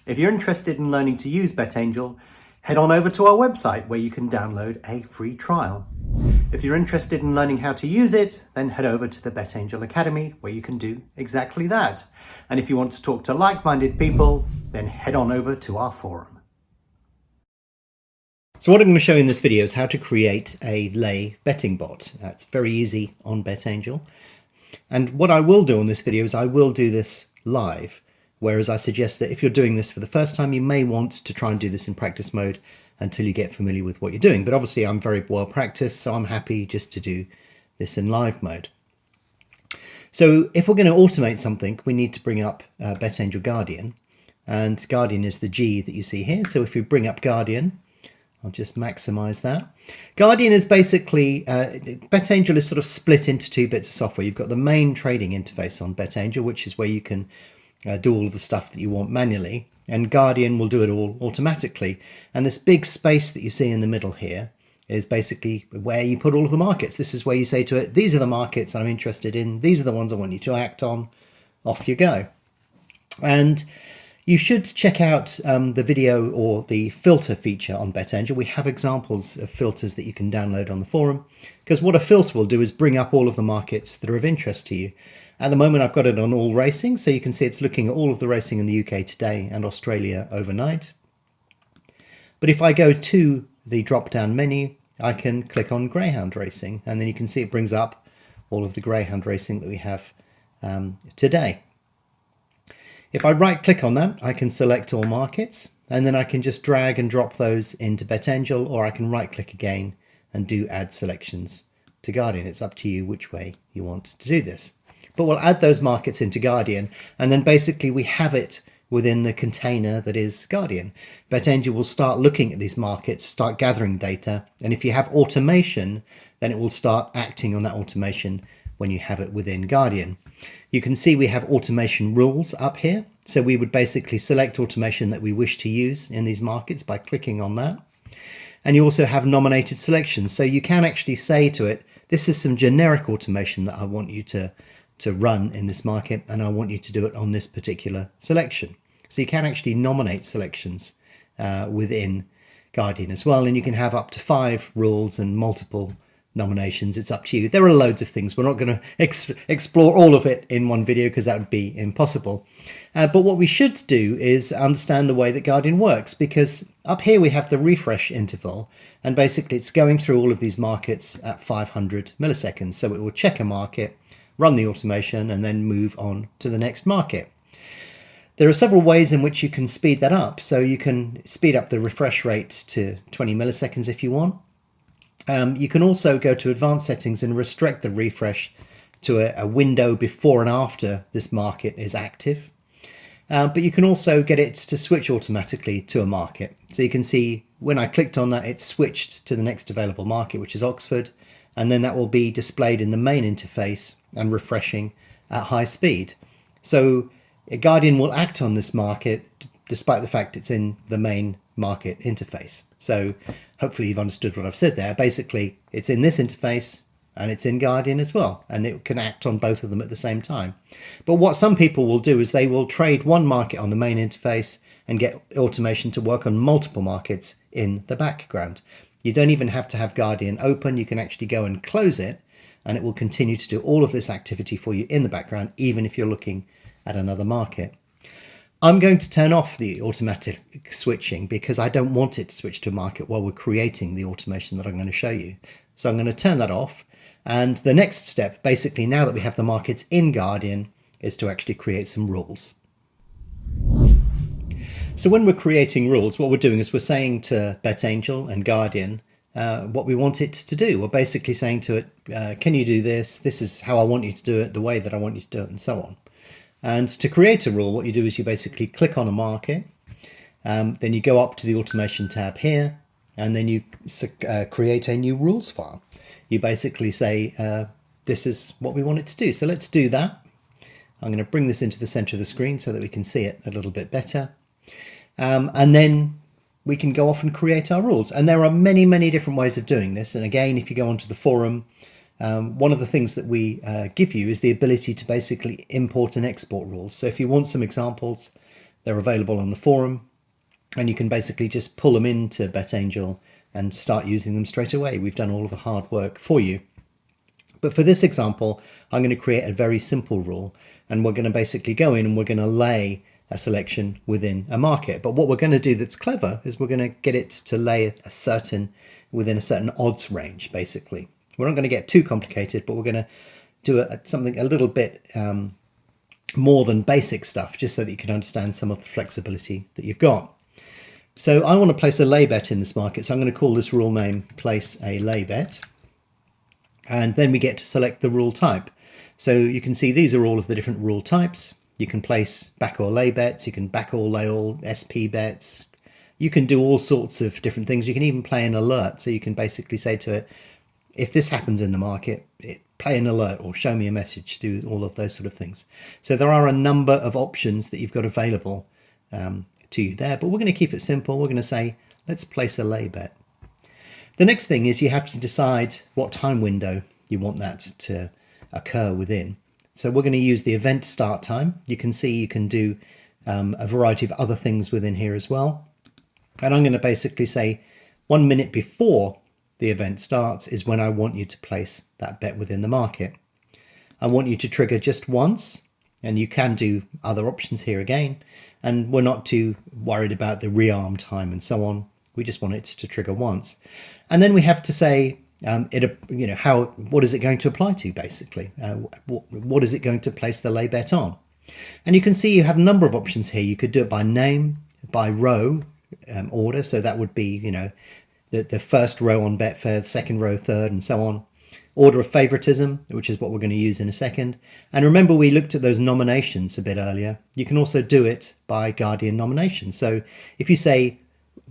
If you're interested in learning to use BetAngel, head on over to our website where you can download a free trial. If you're interested in learning how to use it, then head over to the BetAngel Academy where you can do exactly that. And if you want to talk to like-minded people, then head on over to our forum. So what I'm going to show in this video is how to create a lay betting bot. It's very easy on BetAngel. And what I will do on this video is I will do this live. Whereas I suggest that if you're doing this for the first time, you may want to try and do this in practice mode until you get familiar with what you're doing. But obviously I'm very well practiced, so I'm happy just to do this in live mode. So if we're going to automate something, we need to bring up BetAngel Guardian. And Guardian is the G that you see here. So if we bring up Guardian, I'll just maximize that. Guardian is basically, BetAngel is sort of split into two bits of software. You've got the main trading interface on BetAngel, which is where you can do all of the stuff that you want manually, and Guardian will do it all automatically. And this big space that you see in the middle here is basically where you put all of the markets. This is where you say to it, these are the markets I'm interested in, these are the ones I want you to act on, off you go. And you should check out the video or the filter feature on BetAngel. We have examples of filters that you can download on the forum, because what a filter will do is bring up all of the markets that are of interest to you. At the moment, I've got it on all racing, so you can see it's looking at all of the racing in the UK today and Australia overnight. But if I go to the drop-down menu, I can click on Greyhound Racing, and then you can see it brings up all of the Greyhound Racing that we have today. If I right-click on that, I can select all markets, and then I can just drag and drop those into BetAngel, or I can right-click again and do Add Selections to Guardian. It's up to you which way you want to do this. But we'll add those markets into Guardian, and then basically we have it within the container that is Guardian. BetAngel will start looking at these markets, start gathering data, and if you have automation, then it will start acting on that automation when you have it within Guardian. You can see we have automation rules up here, so we would basically select automation that we wish to use in these markets by clicking on that. And you also have nominated selections, so you can actually say to it, this is some generic automation that I want you to run in this market, and I want you to do it on this particular selection. So you can actually nominate selections within Guardian as well, and you can have up to 5 rules and multiple nominations. It's up to you. There are loads of things. We're not going to explore all of it in one video because that would be impossible. But what we should do is understand the way that Guardian works, because up here we have the refresh interval, and basically it's going through all of these markets at 500 milliseconds. So it will check a market, run the automation, and then move on to the next market. There are several ways in which you can speed that up. So you can speed up the refresh rate to 20 milliseconds if you want. You can also go to advanced settings and restrict the refresh to a window before and after this market is active. But you can also get it to switch automatically to a market. So you can see when I clicked on that, it switched to the next available market, which is Oxford. And then that will be displayed in the main interface and refreshing at high speed. So Guardian will act on this market despite the fact it's in the main market interface. So hopefully you've understood what I've said there. Basically, it's in this interface and it's in Guardian as well, and it can act on both of them at the same time. But what some people will do is they will trade one market on the main interface and get automation to work on multiple markets in the background. You don't even have to have Guardian open. You can actually go and close it, and it will continue to do all of this activity for you in the background, even if you're looking at another market. I'm going to turn off the automatic switching because I don't want it to switch to a market while we're creating the automation that I'm going to show you. So I'm going to turn that off. And the next step, basically, now that we have the markets in Guardian, is to actually create some rules. So when we're creating rules, what we're doing is we're saying to BetAngel and Guardian what we want it to do. We're basically saying to it, can you do this? This is how I want you to do it, the way that I want you to do it, and so on. And to create a rule, what you do is you basically click on a market, then you go up to the automation tab here, and then you create a new rules file. You basically say, this is what we want it to do. So let's do that. I'm going to bring this into the center of the screen so that we can see it a little bit better. And then we can go off and create our rules. And there are many, many different ways of doing this. And again, if you go onto the forum, one of the things that we give you is the ability to basically import and export rules. So if you want some examples, They're available on the forum, and you can basically just pull them into BetAngel and start using them straight away. We've done all of the hard work for you. But for this example, I'm going to create a very simple rule, and we're going to basically go in and we're going to lay a selection within a market. But what we're going to do that's clever is we're going to get it to lay within a certain odds range, basically. We're not going to get too complicated, but we're going to do something a little bit more than basic stuff, just so that you can understand some of the flexibility that you've got. So I want to place a lay bet in this market, so I'm going to call this rule name place a lay bet. And then we get to select the rule type. So you can see these are all of the different rule types. You can place back or lay bets, you can back or lay all, SP bets. You can do all sorts of different things. You can even play an alert. So you can basically say to it, if this happens in the market, play an alert or show me a message, do all of those sort of things. So there are a number of options that you've got available to you there, but we're going to keep it simple. We're going to say, let's place a lay bet. The next thing is you have to decide what time window you want that to occur within. So we're going to use the event start time. You can see you can do a variety of other things within here as well. And I'm going to basically say 1 minute before the event starts is when I want you to place that bet within the market. I want you to trigger just once, and you can do other options here again. And we're not too worried about the rearm time and so on. We just want it to trigger once. And then we have to say, what is it going to apply to, basically? What is it going to place the lay bet on? And you can see you have a number of options here. You could do it by name, by row order. So that would be, the first row on Betfair, the second row, third, and so on. Order of favoritism, which is what we're going to use in a second. And remember, we looked at those nominations a bit earlier. You can also do it by Guardian nomination. So if you say,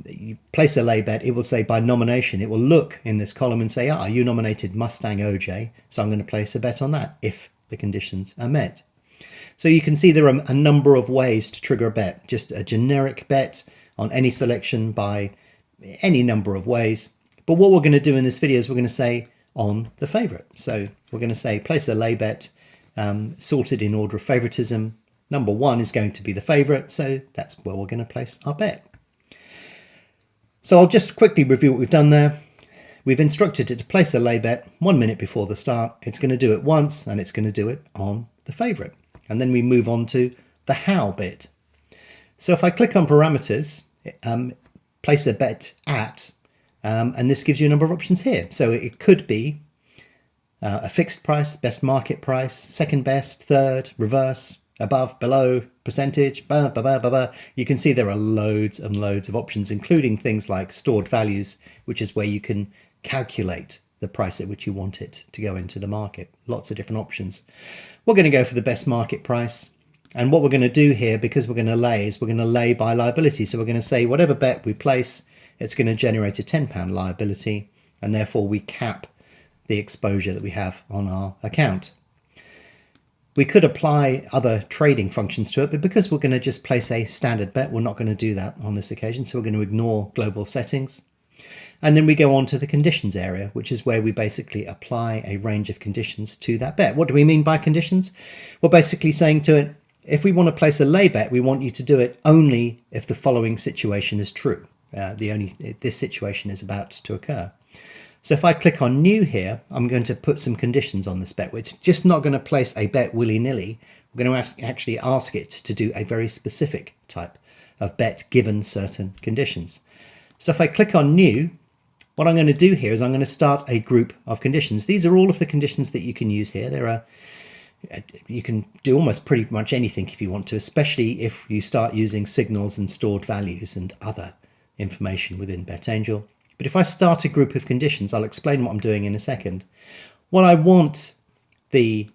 you place a lay bet, it will say by nomination. It will look in this column and say, you nominated Mustang OJ, so I'm going to place a bet on that if the conditions are met. So you can see there are a number of ways to trigger a bet. Just a generic bet on any selection by any number of ways. But what we're going to do in this video is we're going to say on the favorite. So we're going to say place a lay bet sorted in order of favoritism. Number 1 is going to be the favorite, so that's where we're going to place our bet. So I'll just quickly review what we've done there. We've instructed it to place a lay bet 1 minute before the start. It's going to do it once, and it's going to do it on the favorite. And then we move on to the how bit. So if I click on parameters, place a bet at, and this gives you a number of options here. So it could be a fixed price, best market price, second best, third, reverse, above, below, percentage, You can see there are loads and loads of options, including things like stored values, which is where you can calculate the price at which you want it to go into the market. Lots of different options. We're going to go for the best market price. And what we're going to do here, because we're going to lay, is we're going to lay by liability. So we're going to say whatever bet we place, it's going to generate a £10 liability, and therefore we cap the exposure that we have on our account. We could apply other trading functions to it, but because we're going to just place a standard bet, we're not going to do that on this occasion. So we're going to ignore global settings. And then we go on to the conditions area, which is where we basically apply a range of conditions to that bet. What do we mean by conditions? We're basically saying to it, if we want to place a lay bet, we want you to do it only if the following situation is true. This situation is about to occur. So if I click on new here, I'm going to put some conditions on this bet. It's just not going to place a bet willy-nilly. We're going to actually ask it to do a very specific type of bet given certain conditions. So if I click on new, what I'm going to do here is I'm going to start a group of conditions. These are all of the conditions that you can use here. You can do almost pretty much anything if you want to, especially if you start using signals and stored values and other information within BetAngel. But if I start a group of conditions, I'll explain what I'm doing in a second. What I want the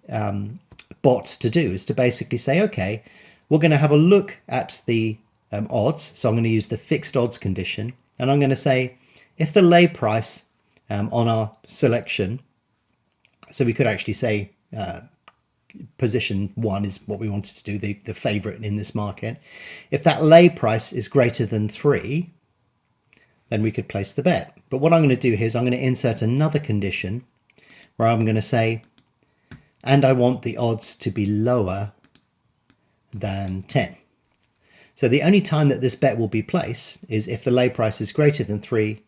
bot to do is to basically say, okay, we're going to have a look at the odds. So I'm going to use the fixed odds condition, and I'm going to say, if the lay price on our selection, so we could actually say position 1 is what we wanted to do, the favorite in this market. If that lay price is greater than 3, then we could place the bet. But what I'm going to do here is I'm going to insert another condition where I'm going to say, and I want the odds to be lower than 10. So the only time that this bet will be placed is if the lay price is greater than 3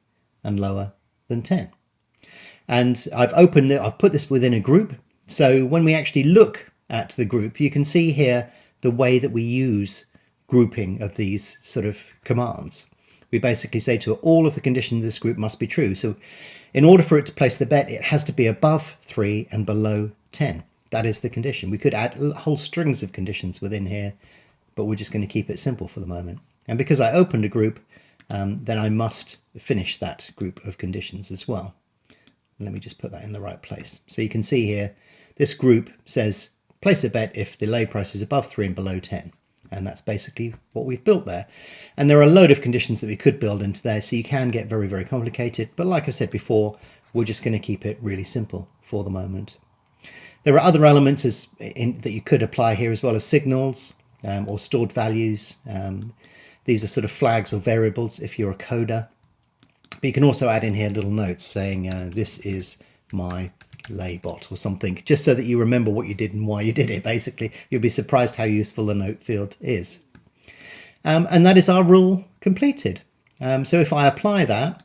and lower than 10. And I've opened it, I've put this within a group. So when we actually look at the group, you can see here the way that we use grouping of these sort of commands. We basically say to it, all of the conditions in this group must be true. So in order for it to place the bet, it has to be above 3 and below 10. That is the condition. We could add whole strings of conditions within here, but we're just going to keep it simple for the moment. And because I opened a group, then I must finish that group of conditions as well. Let me just put that in the right place. So you can see here, this group says place a bet if the lay price is above 3 and below 10. And that's basically what we've built there. And there are a load of conditions that we could build into there, so you can get very, very complicated. But like I said before, we're just going to keep it really simple for the moment. There are other elements that you could apply here, as well as signals or stored values. These are sort of flags or variables if you're a coder. But you can also add in here little notes saying this is my lay bot or something, just so that you remember what you did and why you did it. Basically, you'll be surprised how useful the note field is. And that is our rule completed. So if I apply that,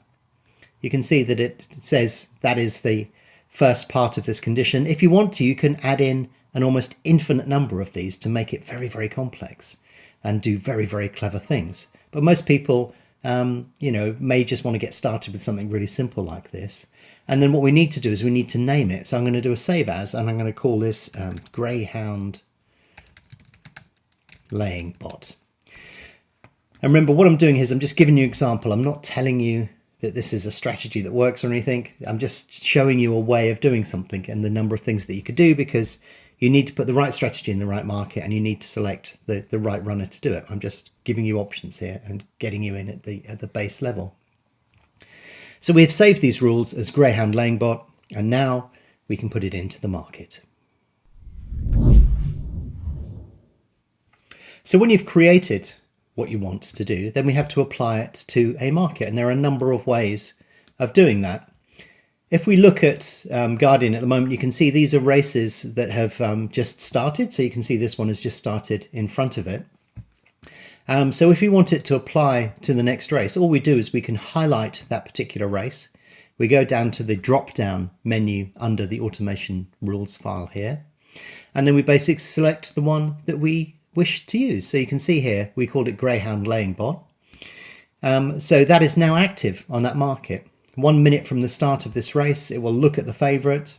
you can see that it says that is the first part of this condition. If you want to, you can add in an almost infinite number of these to make it very, very complex and do very, very clever things. But most people may just want to get started with something really simple like this. And then what we need to do is we need to name it. So I'm going to do a save as, and I'm going to call this Greyhound Laying Bot. And remember, what I'm doing is I'm just giving you an example. I'm not telling you that this is a strategy that works or anything. I'm just showing you a way of doing something and the number of things that you could do, because you need to put the right strategy in the right market and you need to select the right runner to do it. I'm just giving you options here and getting you in at the base level. So we've saved these rules as Greyhound Laying Bot, and now we can put it into the market. So when you've created what you want to do, then we have to apply it to a market, and there are a number of ways of doing that. If we look at Guardian at the moment, you can see these are races that have just started. So you can see this one has just started in front of it. So if we want it to apply to the next race, all we do is we can highlight that particular race. We go down to the drop-down menu under the automation rules file here. And then we basically select the one that we wish to use. So you can see here, we called it Greyhound Laying Bot. So that is now active on that market. 1 minute from the start of this race, it will look at the favourite.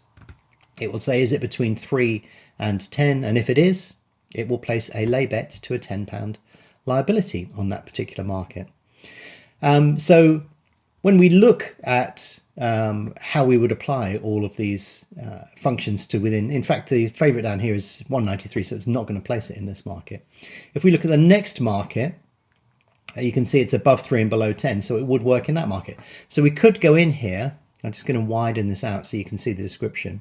It will say, is it between 3 and 10? And if it is, it will place a lay bet to a £10 liability on that particular market. So when we look at how we would apply all of these functions to within, in fact, the favourite down here is 193, so it's not going to place it in this market. If we look at the next market, you can see it's above 3 and below 10, so it would work in that market. So we could go in here. I'm just going to widen this out so you can see the description.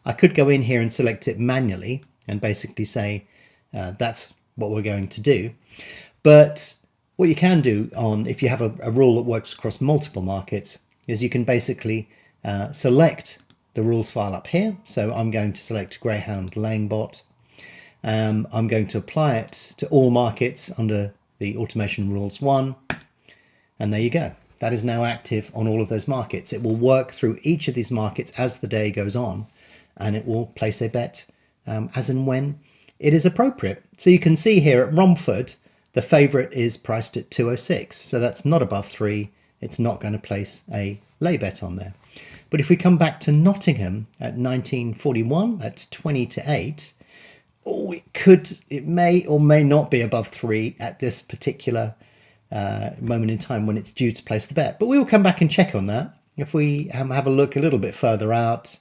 I could go in here and select it manually and basically say that's what we're going to do. But what you can do if you have a rule that works across multiple markets is you can basically select the rules file up here. So I'm going to select Greyhound Laying Bot. I'm going to apply it to all markets under the automation rules 1, and there you go. That is now active on all of those markets. It will work through each of these markets as the day goes on, and it will place a bet as and when it is appropriate. So you can see here at Romford, the favourite is priced at 206, so that's not above 3. It's not going to place a lay bet on there. But if we come back to Nottingham at 1941 at 20 to 8, it may or may not be above 3 at this particular moment in time when it's due to place the bet. But we will come back and check on that. If we have a look a little bit further out,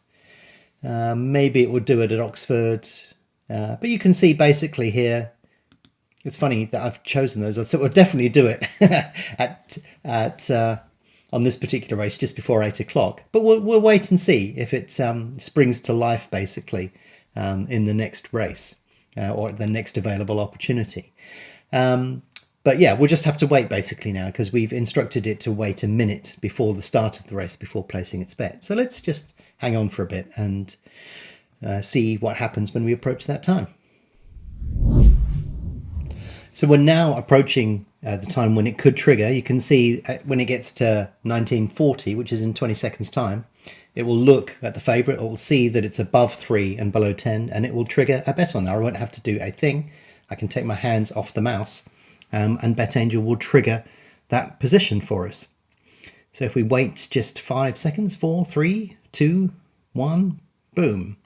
maybe it would do it at Oxford. But you can see basically here, it's funny that I've chosen those. So we'll definitely do it on this particular race just before 8 o'clock. But we'll wait and see if it springs to life basically in the next race or the next available opportunity. But yeah, we'll just have to wait basically now because we've instructed it to wait a minute before the start of the race before placing its bet. So let's just hang on for a bit and see what happens when we approach that time. So we're now approaching the time when it could trigger. You can see when it gets to 1940, which is in 20 seconds time, it will look at the favourite, it will see that it's above 3 and below 10, and it will trigger a bet on there. I won't have to do a thing. I can take my hands off the mouse and BetAngel will trigger that position for us. So if we wait just 5 seconds, 4, 3, 2, 1, boom.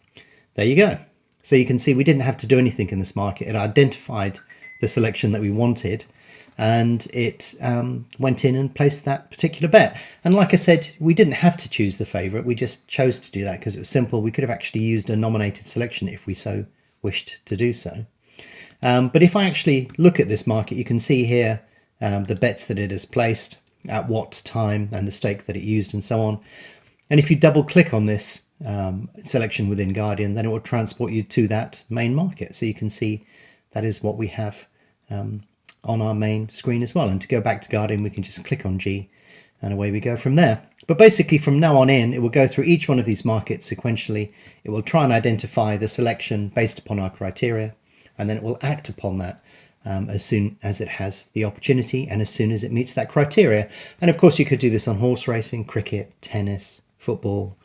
There you go. So you can see we didn't have to do anything in this market. It identified the selection that we wanted and it went in and placed that particular bet. And like I said, we didn't have to choose the favourite. We just chose to do that because it was simple. We could have actually used a nominated selection if we so wished to do so. But if I actually look at this market, you can see here the bets that it has placed, at what time, and the stake that it used and so on. And if you double click on this selection within Guardian, then it will transport you to that main market. So you can see that is what we have on our main screen as well. And to go back to Guardian, we can just click on G and away we go from there. But basically from now on in, it will go through each one of these markets sequentially. It will try and identify the selection based upon our criteria, and then it will act upon that as soon as it has the opportunity and as soon as it meets that criteria. And of course you could do this on horse racing, cricket, tennis, football,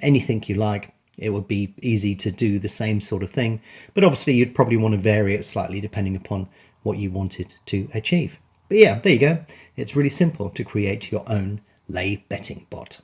anything you like. It would be easy to do the same sort of thing, but obviously you'd probably want to vary it slightly depending upon what you wanted to achieve. But yeah, there you go. It's really simple to create your own lay betting bot.